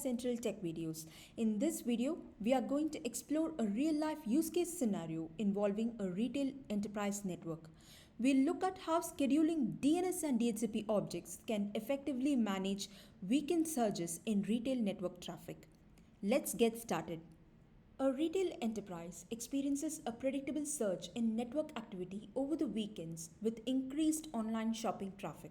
Central Tech videos. In this video, we are going to explore a real-life use case scenario involving a retail enterprise network. We'll look at how scheduling DNS and DHCP objects can effectively manage weekend surges in retail network traffic. Let's get started. A retail enterprise experiences a predictable surge in network activity over the weekends with increased online shopping traffic.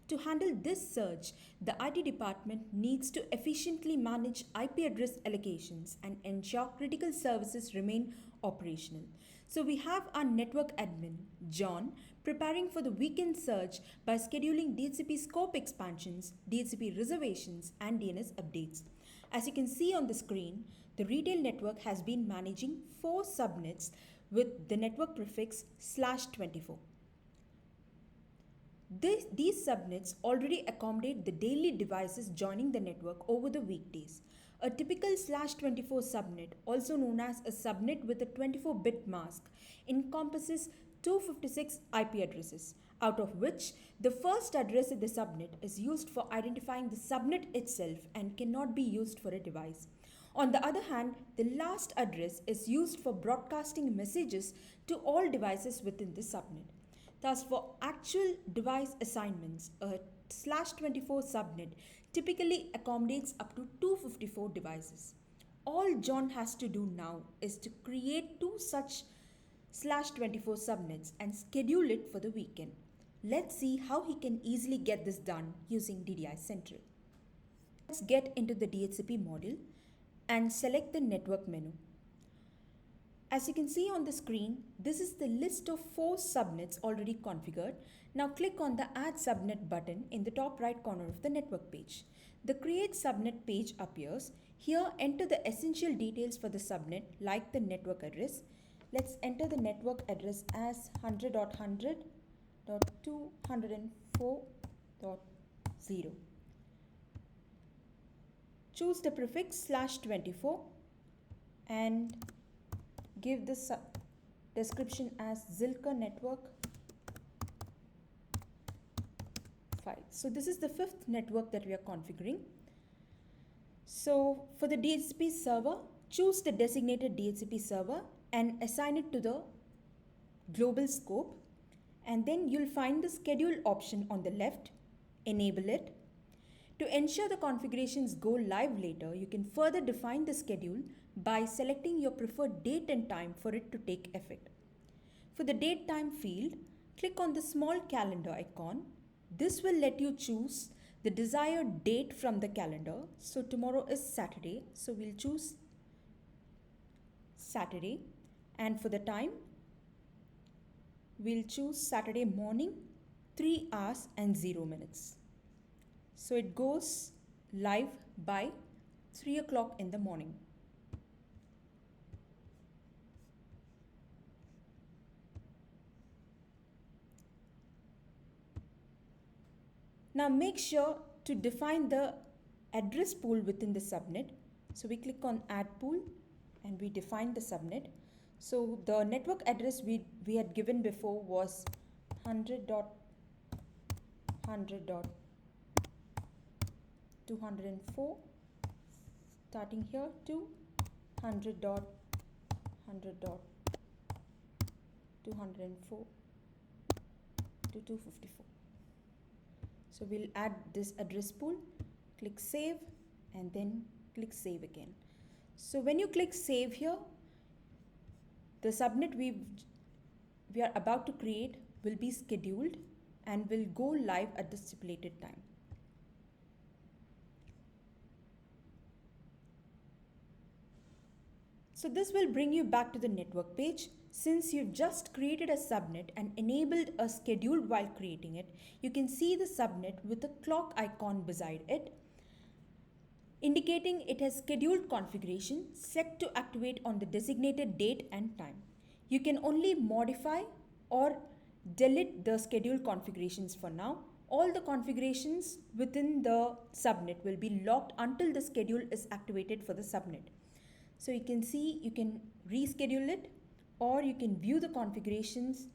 To handle this surge, the IT department needs to efficiently manage IP address allocations and ensure critical services remain operational. So we have our network admin, John, preparing for the weekend surge by scheduling DHCP scope expansions, DHCP reservations, and DNS updates. As you can see on the screen, the retail network has been managing 4 subnets with the network prefix /24. These subnets already accommodate the daily devices joining the network over the weekdays. A typical /24 subnet, also known as a subnet with a 24-bit mask, encompasses 256 IP addresses, out of which the first address in the subnet is used for identifying the subnet itself and cannot be used for a device. On the other hand, the last address is used for broadcasting messages to all devices within the subnet. Thus, for actual device assignments, a /24 subnet typically accommodates up to 254 devices. All John has to do now is to create 2 such /24 subnets and schedule it for the weekend. Let's see how he can easily get this done using DDI Central. Let's get into the DHCP module and select the network menu. As you can see on the screen, this is the list of 4 subnets already configured. Now click on the Add Subnet button in the top right corner of the network page. The Create Subnet page appears. Here, enter the essential details for the subnet like the network address. Let's enter the network address as 100.100.204.0. Choose the prefix /24 and give the description as Zilker network file. So this is the 5th network that we are configuring. So for the DHCP server, choose the designated DHCP server and assign it to the global scope. And then you'll find the schedule option on the left. Enable it. To ensure the configurations go live later, you can further define the schedule by selecting your preferred date and time for it to take effect. For the date time field, click on the small calendar icon. This will let you choose the desired date from the calendar. So tomorrow is Saturday, so we'll choose Saturday. And for the time, we'll choose Saturday morning, 3 hours and 0 minutes. So it goes live by 3 o'clock in the morning. Now make sure to define the address pool within the subnet. So we click on Add Pool and we define the subnet. So the network address we had given before was 100.100.204, starting here to 100.100.204 to 254. So we'll add this address pool, click Save, and then click Save again. So when you click Save here, the subnet we are about to create will be scheduled and will go live at the stipulated time. So this will bring you back to the network page. Since you've just created a subnet and enabled a schedule while creating it, you can see the subnet with a clock icon beside it, indicating it has scheduled configuration set to activate on the designated date and time. You can only modify or delete the scheduled configurations for now. All the configurations within the subnet will be locked until the schedule is activated for the subnet. So you can see you can reschedule it, or you can view the configurations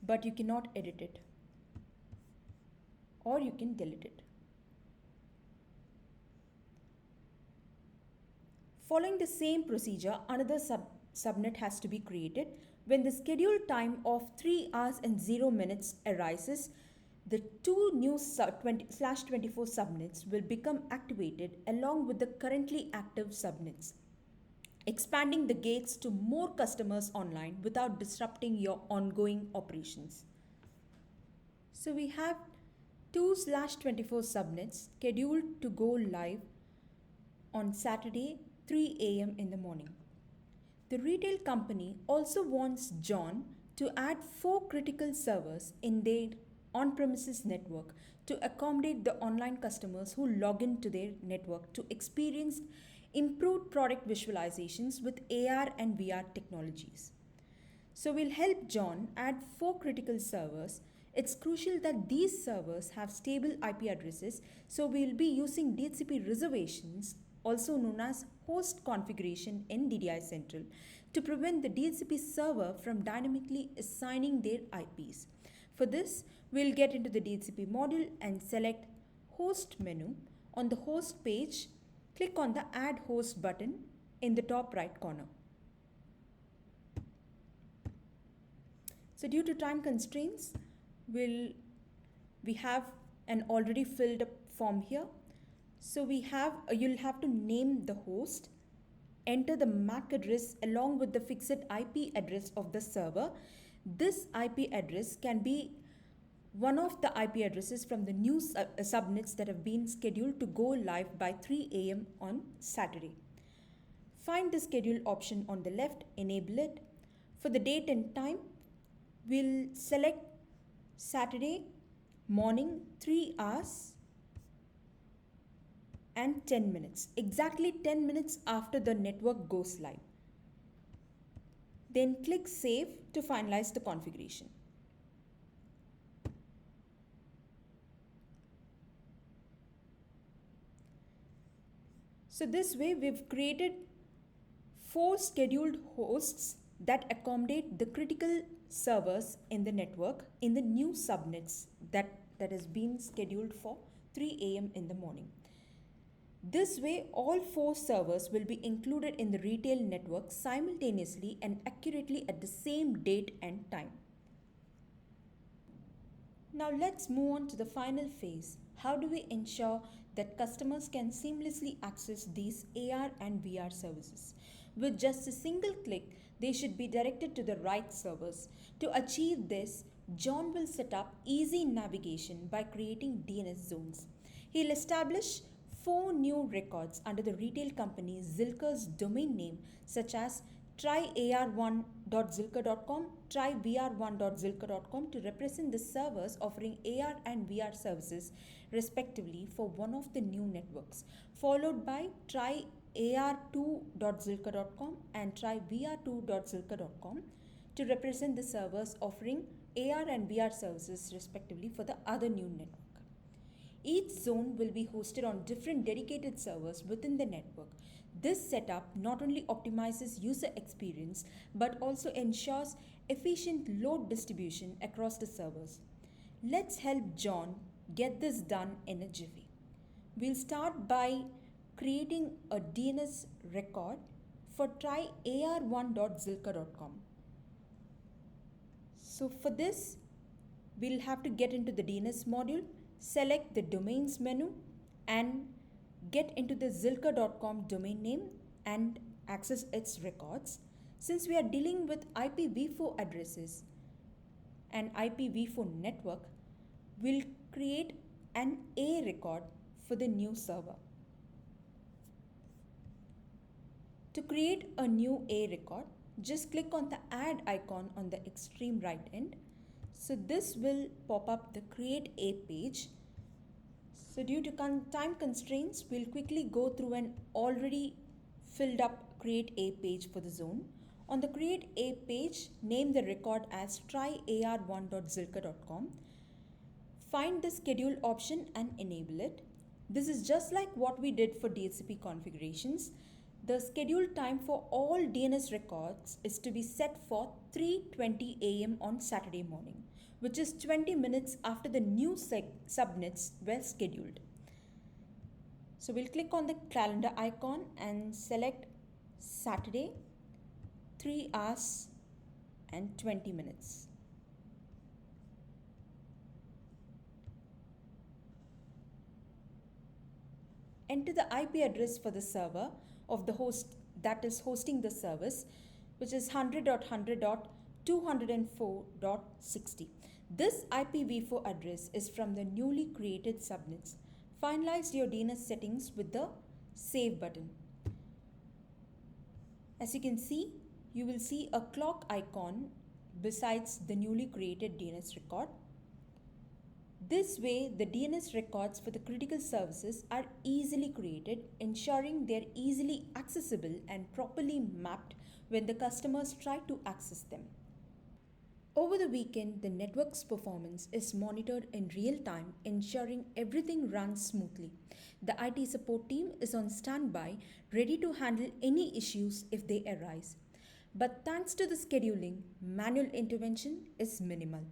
but you cannot edit it. or you can delete it. Following the same procedure, another subnet has to be created. When the scheduled time of 3 hours and 0 minutes arises, the two new 20/24 subnets will become activated along with the currently active subnets, expanding the gates to more customers online without disrupting your ongoing operations. So we have 2/24 subnets scheduled to go live on Saturday 3 a.m. in the morning. The retail company also wants John to add 4 critical servers in their on premises network to accommodate the online customers who log into their network to experience improved product visualizations with AR and VR technologies. So we'll help John add 4 critical servers. It's crucial that these servers have stable IP addresses, so we'll be using DHCP reservations, also known as host configuration in DDI Central, to prevent the DHCP server from dynamically assigning their IPs. For this, we'll get into the DHCP module and select Host menu. On the host page, click on the Add Host button in the top right corner. So due to time constraints, we have an already filled up form here. So you'll have to name the host, enter the MAC address along with the fixed IP address of the server. This IP address can be one of the IP addresses from the new subnets that have been scheduled to go live by 3 a.m. on Saturday. Find the schedule option on the left, enable it. For the date and time, we'll select Saturday morning 3 hours and 10 minutes, exactly 10 minutes after the network goes live. Then click Save to finalize the configuration. So this way we've created 4 scheduled hosts that accommodate the critical servers in the network in the new subnets that has been scheduled for 3 a.m. in the morning. This way, all 4 servers will be included in the retail network simultaneously and accurately at the same date and time. Now let's move on to the final phase. How do we ensure that customers can seamlessly access these AR and VR services? With just a single click, they should be directed to the right servers. To achieve this, John will set up easy navigation by creating DNS zones. He'll establish 4 new records under the retail company Zilker's domain name, such as tryar1.zilker.com, tryvr1.zilker.com, to represent the servers offering AR and VR services respectively for one of the new networks, followed by tryar2.zilker.com and tryvr2.zilker.com to represent the servers offering AR and VR services respectively for the other new network. Each zone will be hosted on different dedicated servers within the network. This setup not only optimizes user experience but also ensures efficient load distribution across the servers. Let's help John get this done in a jiffy. We'll start by creating a DNS record for tryar1.zilker.com. So for this, we'll have to get into the DNS module, select the domains menu and get into the zilker.com domain name and access its records. Since we are dealing with IPv4 addresses and IPv4 network, we'll create an A record for the new server. To create a new A record, just click on the add icon on the extreme right end. So this will pop up the create A page. So due to time constraints, we'll quickly go through an already filled up create A page for the zone. On the create A page, name the record as tryar1.zilker.com. Find the schedule option and enable it. This is just like what we did for DHCP configurations. The scheduled time for all DNS records is to be set for 3:20 a.m. on Saturday morning. which is 20 minutes after the new subnets were scheduled. So we'll click on the calendar icon and select Saturday, 3 hours and 20 minutes. Enter the IP address for the server of the host that is hosting the service, which is 100.100.204.60. This IPv4 address is from the newly created subnets. Finalize your DNS settings with the Save button. As you can see, you will see a clock icon besides the newly created DNS record. This way, the DNS records for the critical services are easily created, ensuring they are easily accessible and properly mapped when the customers try to access them. Over the weekend, the network's performance is monitored in real time, ensuring everything runs smoothly. The IT support team is on standby, ready to handle any issues if they arise. But thanks to the scheduling, manual intervention is minimal.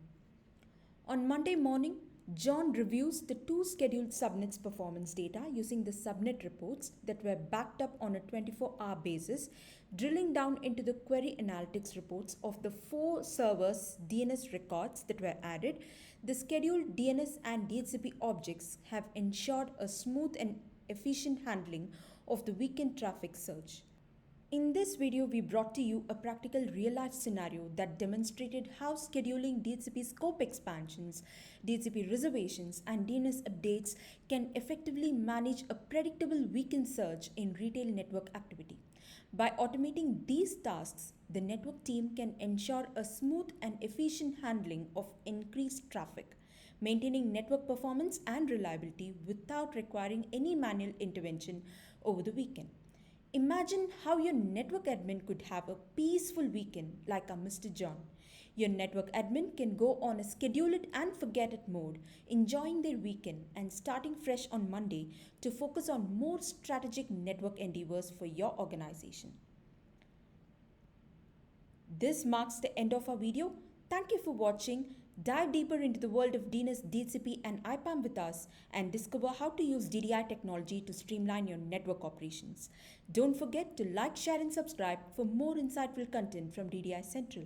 On Monday morning, John reviews the two scheduled subnets performance data using the subnet reports that were backed up on a 24-hour basis, drilling down into the query analytics reports of the 4 servers DNS records that were added. The scheduled DNS and DHCP objects have ensured a smooth and efficient handling of the weekend traffic surge. In this video, we brought to you a practical real-life scenario that demonstrated how scheduling DHCP scope expansions, DHCP reservations, and DNS updates can effectively manage a predictable weekend surge in retail network activity. By automating these tasks, the network team can ensure a smooth and efficient handling of increased traffic, maintaining network performance and reliability without requiring any manual intervention over the weekend. Imagine how your network admin could have a peaceful weekend like our Mr. John. Your network admin can go on a schedule it and forget it mode, enjoying their weekend and starting fresh on Monday to focus on more strategic network endeavors for your organization. This marks the end of our video. Thank you for watching. Dive deeper into the world of DNS, DHCP and IPAM with us and discover how to use DDI technology to streamline your network operations. Don't forget to like, share and subscribe for more insightful content from DDI Central.